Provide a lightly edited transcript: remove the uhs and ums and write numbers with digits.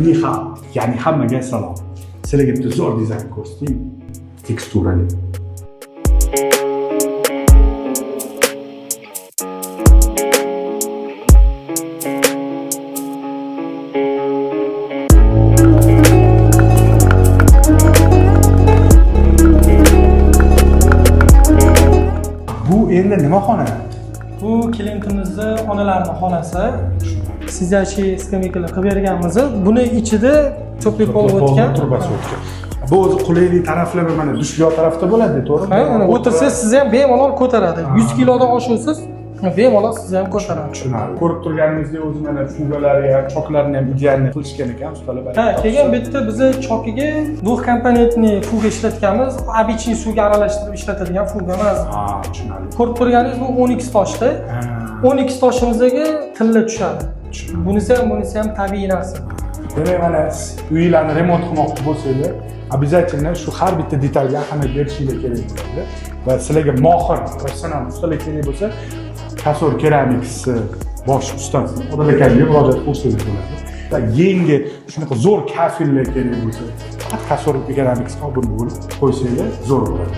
Nihal, ya'ni hammaga salom. Sizlarga bitta zo'r dizayn ko'rsataymi? Teksturali. Bu endi nima xona? Bu klientimizni onalarning xonasi. Siyajli skameykalar qilib berganmiz. Buni ichida cho'plik bo'lib o'tgan. Turbasi o'tgan. Bu o'zi qulaylik taraflari mana dushyor tarafda bo'ladi, to'g'rimi? Ha, o'tirsangiz sizni ham bemalol ko'taradi. 100 kilodan oshasiz, bemalol sizni ham ko'taradi. Tushunarli. Ko'rib turganingizdek o'zi mana fugalariga, choklarini ham idealni qilishgan ekan ustalar. Ha, keyin bitta bizni chokiga duxkomponentni fuga ishlatganmiz. Обычный suvga aralashtirib ishlatadigan fuga emas. Ha, tushunarli. Ko'rib turganingiz bu 12 toshda. 12 toshimizga tilla tushadi. Bunisi ham tabiiy narsa. Demak, mana uylarni remont qilmoqchi bo'lsangiz, обязательно shu har bitta detalga ahamiyat berishingiz kerak bo'ladi. Va sizlarga mohir, professional ustalar kerak bo'lsa, Kasor Keramics bosh ustasi Odil akaga murojaat qilsangiz bo'ladi. Va yangi shunaqa zo'r kafillar kerak bo'lsa, faqat Kasor Keramicsga obuna bo'lib qo'ysangiz zo'r bo'ladi.